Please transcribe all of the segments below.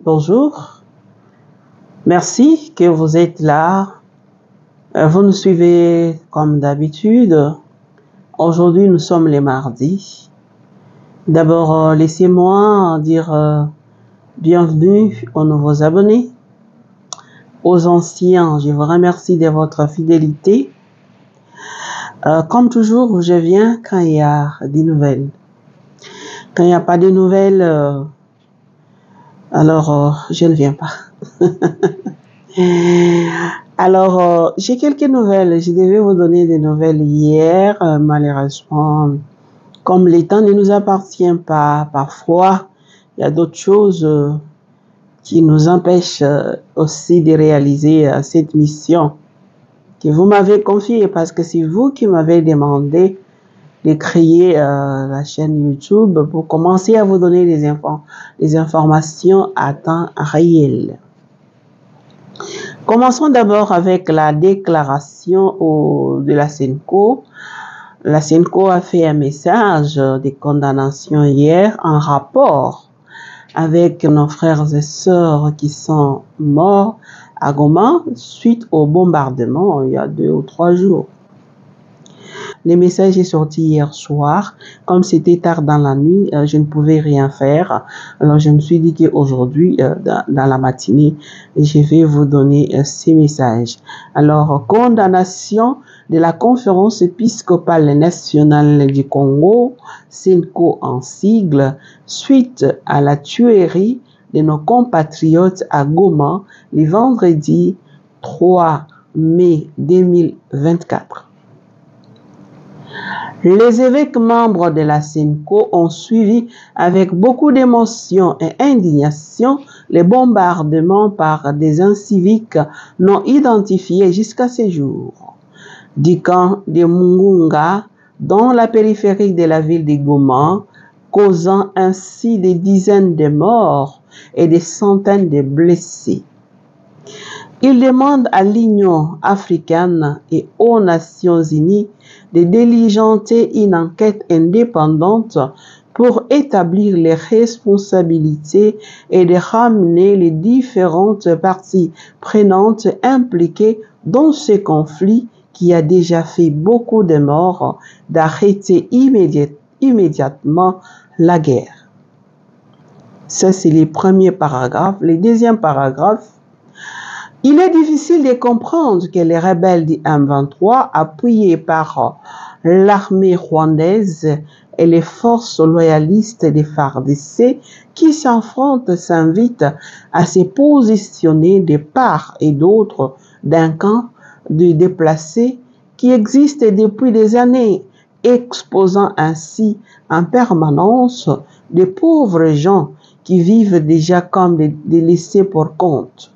Bonjour, merci que vous êtes là. Vous nous suivez comme d'habitude. Aujourd'hui, nous sommes les mardis. D'abord, laissez-moi dire bienvenue aux nouveaux abonnés. Aux anciens, je vous remercie de votre fidélité. Comme toujours, je viens quand il y a des nouvelles. Quand il n'y a pas de nouvelles, alors je ne viens pas. Alors, j'ai quelques nouvelles. Je devais vous donner des nouvelles hier. Malheureusement, comme le temps ne nous appartient pas, parfois, il y a d'autres choses qui nous empêchent aussi de réaliser cette mission que vous m'avez confiée, parce que c'est vous qui m'avez demandé de créer la chaîne YouTube pour commencer à vous donner des informations à temps réel. Commençons d'abord avec la déclaration de la SENCO. La SENCO a fait un message de condamnation hier en rapport avec nos frères et sœurs qui sont morts à Goma suite au bombardement il y a 2 ou 3 jours. Le message est sorti hier soir. Comme c'était tard dans la nuit, je ne pouvais rien faire. Alors, je me suis dit qu'aujourd'hui, dans la matinée, je vais vous donner ces messages. Alors, condamnation de la Conférence épiscopale nationale du Congo, SENCO en sigle, suite à la tuerie de nos compatriotes à Goma le vendredi 3 mai 2024. Les évêques membres de la SENCO ont suivi avec beaucoup d'émotion et indignation les bombardements par des inciviques non identifiés jusqu'à ce jour du camp de Mungunga dans la périphérie de la ville de Goma, causant ainsi des dizaines de morts et des centaines de blessés. Il demande à l'Union africaine et aux Nations unies de diligenter une enquête indépendante pour établir les responsabilités et de ramener les différentes parties prenantes impliquées dans ce conflit qui a déjà fait beaucoup de morts, d'arrêter immédiatement la guerre. Ça, c'est les premiers paragraphes. Le deuxième paragraphe: il est difficile de comprendre que les rebelles du M23, appuyés par l'armée rwandaise et les forces loyalistes des FARDC qui s'affrontent, s'invitent à se positionner de part et d'autre d'un camp de déplacés qui existe depuis des années, exposant ainsi en permanence de pauvres gens qui vivent déjà comme des laissés pour compte.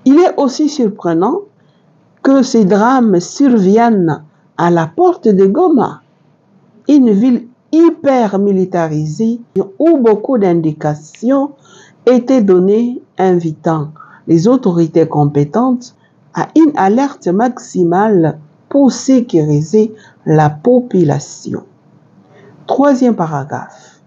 Il est aussi surprenant que ces drames surviennent à la porte de Goma, une ville hyper militarisée où beaucoup d'indications étaient données invitant les autorités compétentes à une alerte maximale pour sécuriser la population. Troisième paragraphe.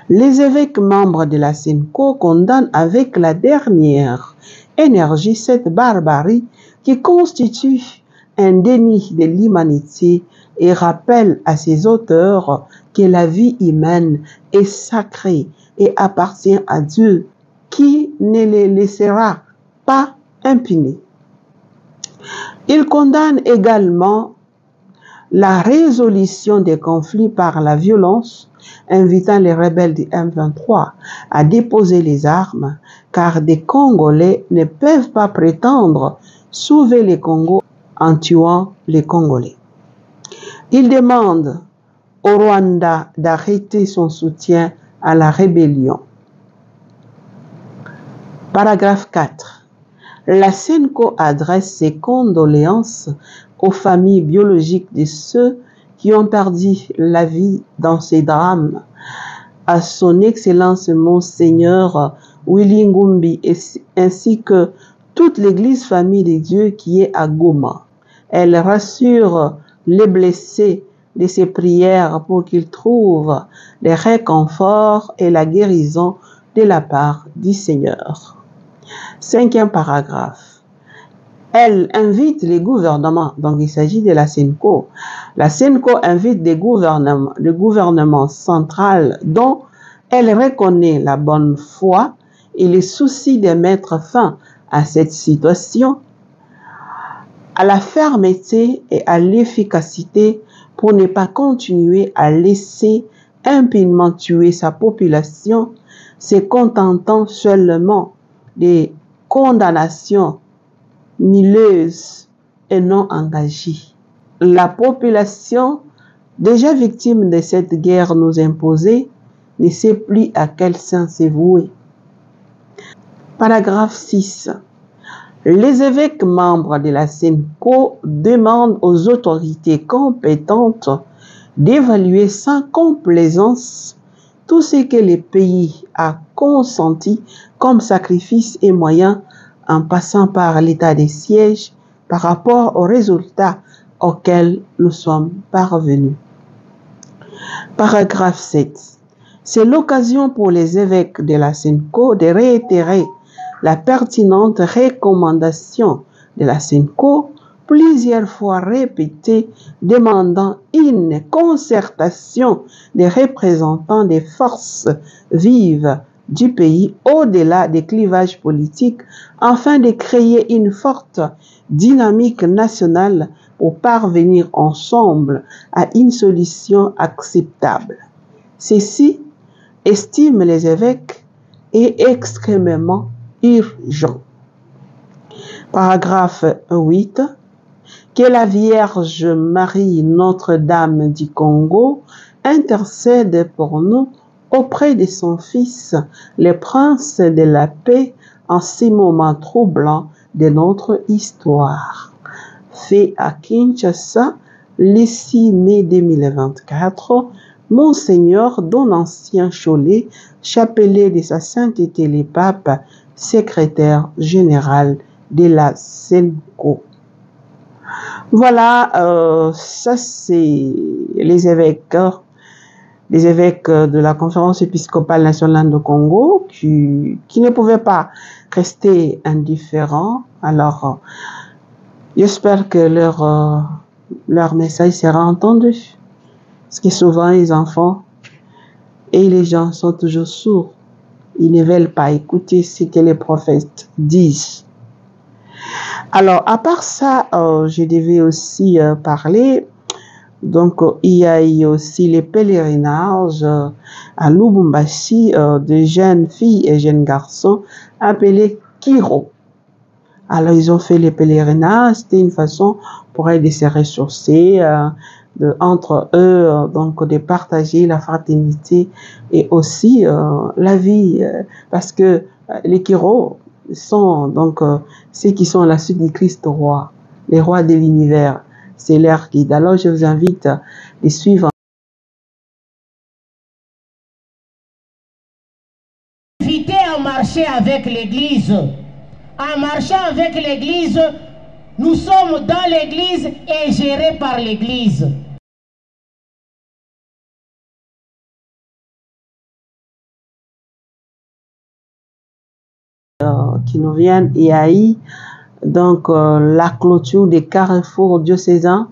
Les évêques membres de la SENCO condamnent avec la dernière énergie cette barbarie qui constitue un déni de l'humanité et rappelle à ses auteurs que la vie humaine est sacrée et appartient à Dieu qui ne les laissera pas impunis. Il condamne également la résolution des conflits par la violence, invitant les rebelles du M23 à déposer les armes, car des Congolais ne peuvent pas prétendre sauver les Congos en tuant les Congolais. Il demande au Rwanda d'arrêter son soutien à la rébellion. Paragraphe 4. La SENCO adresse ses condoléances aux familles biologiques de ceux qui ont perdu la vie dans ces drames, à son Excellence Monseigneur Willy Ngumbi ainsi que toute l'Église Famille de Dieu qui est à Goma. Elle rassure les blessés de ses prières pour qu'ils trouvent le réconfort et la guérison de la part du Seigneur. 5e paragraphe. Elle invite les gouvernements, donc il s'agit de la SENCO. La SENCO invite le gouvernement central dont elle reconnaît la bonne foi et le souci de mettre fin à cette situation, à la fermeté et à l'efficacité pour ne pas continuer à laisser impunément tuer sa population, se contentant seulement des condamnations milleuses et non engagées. La population, déjà victime de cette guerre nous imposée, ne sait plus à quel sein se vouer. Paragraphe 6. Les évêques membres de la SENCO demandent aux autorités compétentes d'évaluer sans complaisance tout ce que le pays a consenti comme sacrifice et moyens en passant par l'état de siège par rapport aux résultats auxquels nous sommes parvenus. Paragraphe 7. C'est l'occasion pour les évêques de la SENCO de réitérer la pertinente recommandation de la SENCO, plusieurs fois répétée, demandant une concertation des représentants des forces vives du pays au-delà des clivages politiques, afin de créer une forte dynamique nationale pour parvenir ensemble à une solution acceptable. Ceci, estiment les évêques, est extrêmement urgent. Paragraphe 8. Que la Vierge Marie Notre-Dame du Congo intercède pour nous auprès de son Fils, le Prince de la paix, en ces moments troublants de notre histoire. Fait à Kinshasa, le 6 mai 2024, Monseigneur Donancien Cholet, chapelet de sa sainteté le pape, secrétaire général de la SENCO. Voilà, ça c'est les évêques de la Conférence épiscopale nationale de Congo qui ne pouvaient pas rester indifférents. Alors, j'espère que leur message sera entendu. Parce que souvent, les enfants et les gens sont toujours sourds. Ils ne veulent pas écouter ce que les prophètes disent. Alors, à part ça, je devais aussi parler. Donc, il y a eu aussi les pèlerinages à Lubumbashi de jeunes filles et jeunes garçons appelés Kiro. Alors, ils ont fait les pèlerinages. C'était une façon pour eux de se ressourcer, entre eux, donc de partager la fraternité et aussi la vie, parce que les Kiro sont donc ceux qui sont à la suite du Christ roi, les rois de l'univers. C'est leur guide. Alors je vous invite à les suivre. Invité à marcher avec l'Église. En marchant avec l'Église, nous sommes dans l'Église et gérés par l'Église. Qui nous viennent, il y a eu donc la clôture des carrefours diocésains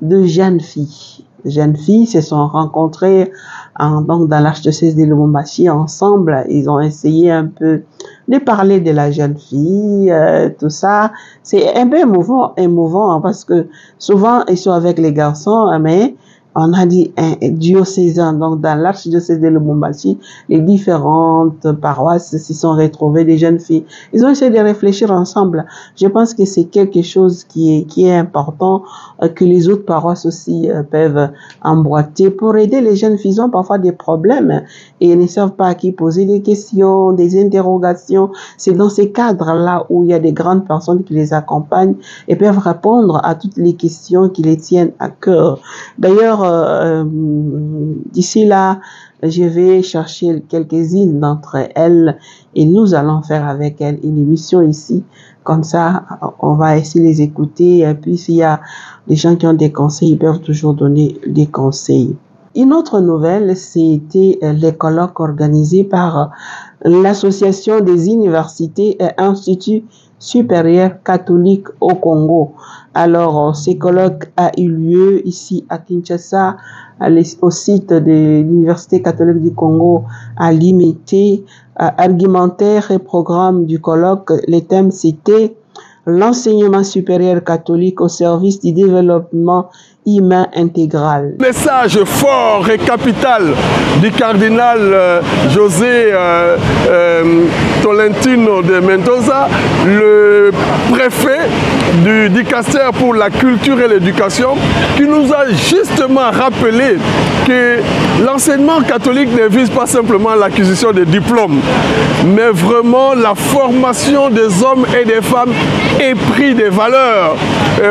de jeunes filles. Les jeunes filles se sont rencontrées donc dans l'archidiocèse de Lubumbashi ensemble. Ils ont essayé un peu de parler de la jeune fille, tout ça. C'est un peu émouvant parce que souvent ils sont avec les garçons, mais on a dit un diocésain. Donc dans l'archidiocèse de Lubumbashi, les différentes paroisses s'y sont retrouvées des jeunes filles. Ils ont essayé de réfléchir ensemble. Je pense que c'est quelque chose qui est important, que les autres paroisses aussi peuvent emboîter pour aider les jeunes filles. Ils ont parfois des problèmes et ils ne savent pas à qui poser des questions, des interrogations. C'est dans ces cadres-là où il y a des grandes personnes qui les accompagnent et peuvent répondre à toutes les questions qui les tiennent à cœur. D'ailleurs, d'ici là, je vais chercher quelques-unes d'entre elles et nous allons faire avec elles une émission ici. Comme ça, on va essayer de les écouter. Et puis, s'il y a des gens qui ont des conseils, ils peuvent toujours donner des conseils. Une autre nouvelle, c'était les colloques organisés par l'Association des universités et instituts supérieurs catholiques au Congo. Alors, ce colloque a eu lieu ici à Kinshasa, au site de l'Université catholique du Congo à Limité. Argumentaire et programme du colloque, les thèmes c'était l'enseignement supérieur catholique au service du développement humain intégral. Message fort et capital du cardinal José Tolentino de Mendoza, le préfet du dicaster pour la culture et l'éducation, qui nous a justement rappelé que l'enseignement catholique ne vise pas simplement l'acquisition de diplômes, mais vraiment la formation des hommes et des femmes épris des valeurs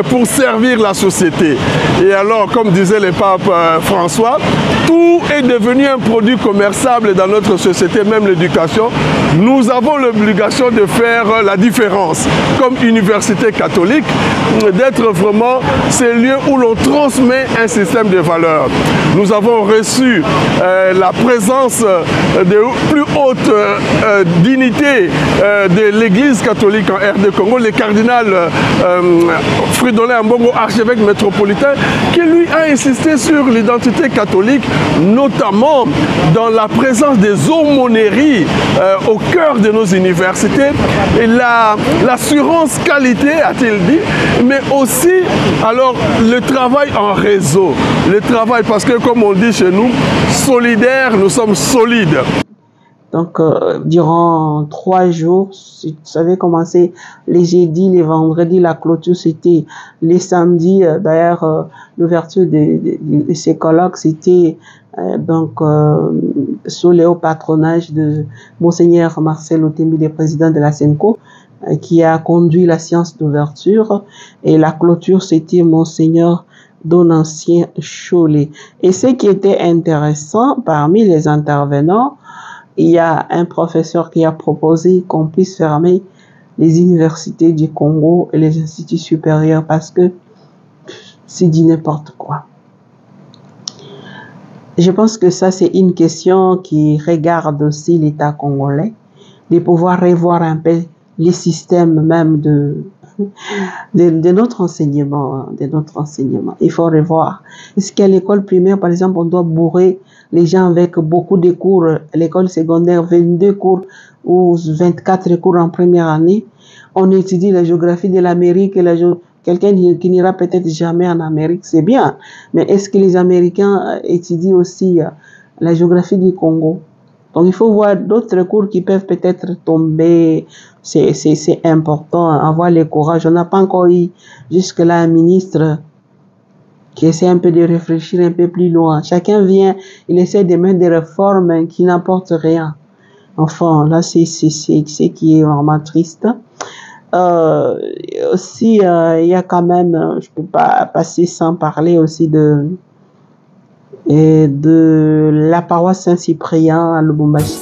pour servir la société. Et alors, comme disait le pape François, tout est devenu un produit commerçable dans notre société, même l'éducation. Nous avons l'obligation de faire la différence, comme université catholique, d'être vraiment ces lieux où l'on transmet un système de valeurs. Nous avons reçu la présence de plus hautes dignités de l'Église catholique en RD Congo, le cardinal Fridolin Ambongo, archevêque métropolitain, qui lui a insisté sur l'identité catholique, notamment dans la présence des aumôneries au cœur de nos universités, et l'assurance qualité, a-t-il dit, mais aussi alors le travail en réseau, le travail, parce que comme on dit chez nous, solidaire, nous sommes solides. Donc, durant 3 jours, ça avait commencé les jeudis, les vendredis, la clôture, c'était les samedis. D'ailleurs, l'ouverture de ces colloques, c'était sous le haut patronage de Monseigneur Marcel Otembi, le président de la SENCO, qui a conduit la séance d'ouverture. Et la clôture, c'était Monseigneur Donancien Cholet. Et ce qui était intéressant, parmi les intervenants, il y a un professeur qui a proposé qu'on puisse fermer les universités du Congo et les instituts supérieurs parce que c'est dit n'importe quoi. Je pense que ça, c'est une question qui regarde aussi l'État congolais, de pouvoir revoir un peu les systèmes même de notre enseignement, Il faut revoir. Est-ce qu'à l'école primaire, par exemple, on doit bourrer les gens avec beaucoup de cours, l'école secondaire, 22 cours ou 24 cours en première année. On étudie la géographie de l'Amérique et quelqu'un qui n'ira peut-être jamais en Amérique, c'est bien. Mais est-ce que les Américains étudient aussi la géographie du Congo? Donc, il faut voir d'autres cours qui peuvent peut-être tomber. C'est important, avoir le courage. On n'a pas encore eu jusque-là un ministre qui essaie un peu de réfléchir un peu plus loin. Chacun vient, il essaie de mettre des réformes qui n'apportent rien. Enfin, là, c'est ce qui est vraiment triste. Aussi, il y a quand même, je peux pas passer sans parler aussi de la paroisse Saint-Cyprien à Lubumbashi.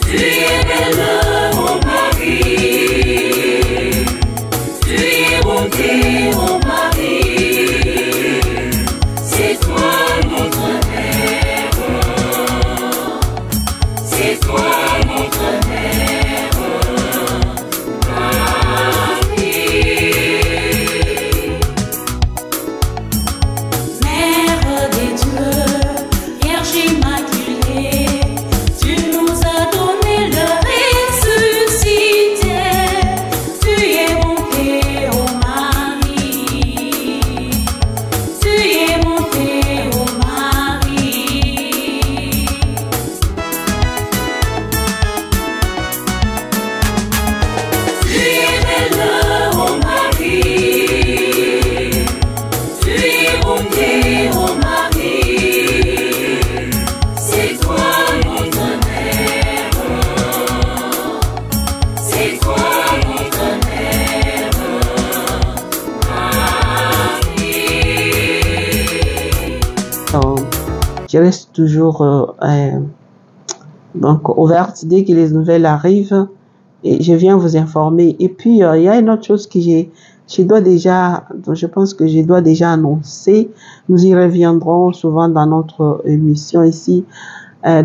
Je reste toujours donc ouverte dès que les nouvelles arrivent et je viens vous informer. Et puis il y a une autre chose que je pense que je dois déjà annoncer. Nous y reviendrons souvent dans notre émission ici.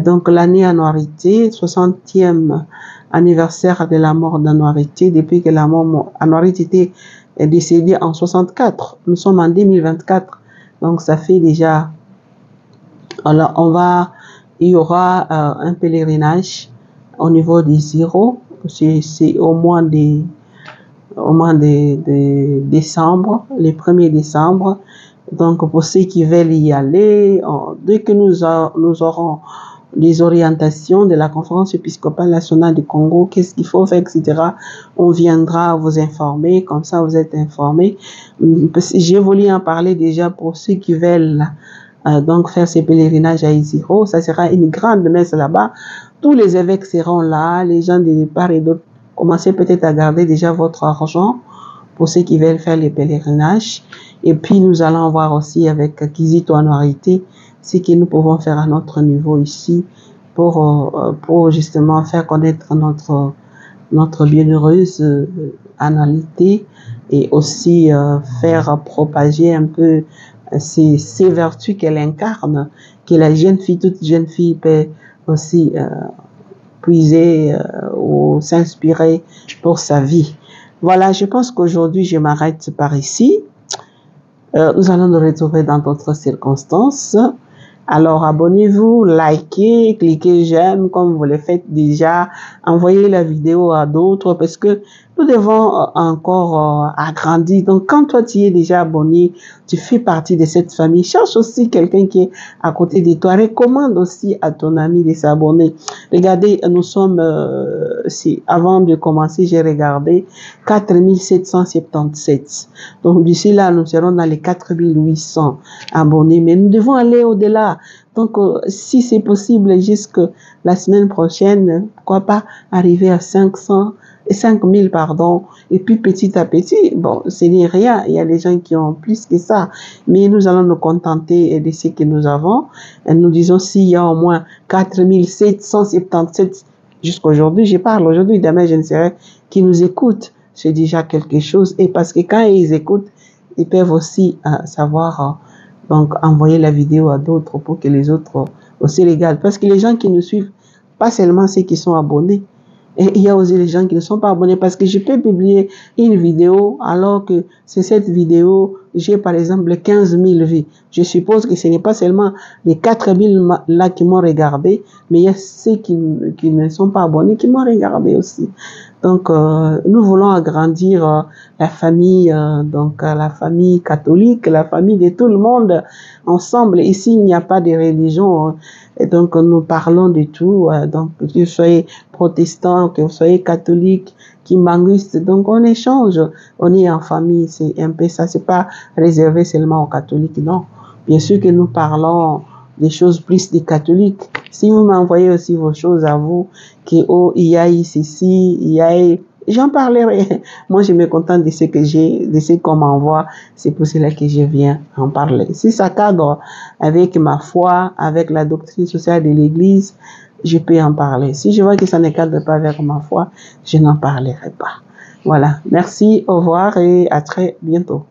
Donc l'année Anouarité, 60e anniversaire de la mort d'Anouarité, depuis que la mort Anouarité est décédée en 64. Nous sommes en 2024, donc ça fait déjà... Alors il y aura un pèlerinage au niveau des Iroh, c'est au mois de décembre, le 1er décembre. Donc, pour ceux qui veulent y aller, dès que nous aurons des orientations de la Conférence épiscopale nationale du Congo, qu'est-ce qu'il faut faire, etc., on viendra vous informer, comme ça vous êtes informés. J'ai voulu en parler déjà pour ceux qui veulent donc faire ces pèlerinages à Isiro. Ça sera une grande messe là-bas. Tous les évêques seront là, les gens de part et d'autre. Commencez peut-être à garder déjà votre argent pour ceux qui veulent faire les pèlerinages. Et puis, nous allons voir aussi avec Kizito Anouarité ce que nous pouvons faire à notre niveau ici pour justement faire connaître notre bienheureuse annualité et aussi faire propager un peu ces vertus qu'elle incarne, que la jeune fille, toute jeune fille peut aussi puiser ou s'inspirer pour sa vie. Voilà, je pense qu'aujourd'hui, je m'arrête par ici. Nous allons nous retrouver dans d'autres circonstances. Alors, abonnez-vous, likez, cliquez j'aime comme vous le faites déjà. Envoyez la vidéo à d'autres parce que nous devons encore agrandir. Donc, quand toi, tu es déjà abonné, tu fais partie de cette famille. Cherche aussi quelqu'un qui est à côté de toi. Recommande aussi à ton ami de s'abonner. Regardez, nous sommes, avant de commencer, j'ai regardé 4777. Donc, d'ici là, nous serons dans les 4800 abonnés. Mais nous devons aller au-delà. Donc, si c'est possible, jusque la semaine prochaine, pourquoi pas arriver à 5000, pardon, et puis petit à petit, bon, ce n'est rien, il y a des gens qui ont plus que ça, mais nous allons nous contenter de ce que nous avons, et nous disons s'il y a au moins 4777 jusqu'aujourd'hui, je parle aujourd'hui, demain je ne sais qui nous écoutent, c'est déjà quelque chose, et parce que quand ils écoutent, ils peuvent aussi savoir, donc envoyer la vidéo à d'autres pour que les autres aussi regardent, parce que les gens qui nous suivent, pas seulement ceux qui sont abonnés, et il y a aussi les gens qui ne sont pas abonnés parce que je peux publier une vidéo alors que c'est cette vidéo, j'ai par exemple 15 000 vues. Je suppose que ce n'est pas seulement les 4 000 là qui m'ont regardé, mais il y a ceux qui ne sont pas abonnés qui m'ont regardé aussi. Donc, nous voulons agrandir la famille, donc la famille catholique, la famille de tout le monde ensemble. Ici, il n'y a pas de religion. Et donc, nous parlons de tout. Donc, que vous soyez protestant, que vous soyez catholique, kimbanguiste. Donc, on échange. On est en famille. C'est un peu ça. C'est pas réservé seulement aux catholiques, non. Bien sûr que nous parlons des choses plus des catholiques. Si vous m'envoyez aussi vos choses à vous, que oh, il y a ceci, il y a... J'en parlerai. Moi, je me contente de ce que j'ai, de ce qu'on m'envoie. C'est pour cela que je viens en parler. Si ça cadre avec ma foi, avec la doctrine sociale de l'Église, je peux en parler. Si je vois que ça ne cadre pas avec ma foi, je n'en parlerai pas. Voilà. Merci, au revoir et à très bientôt.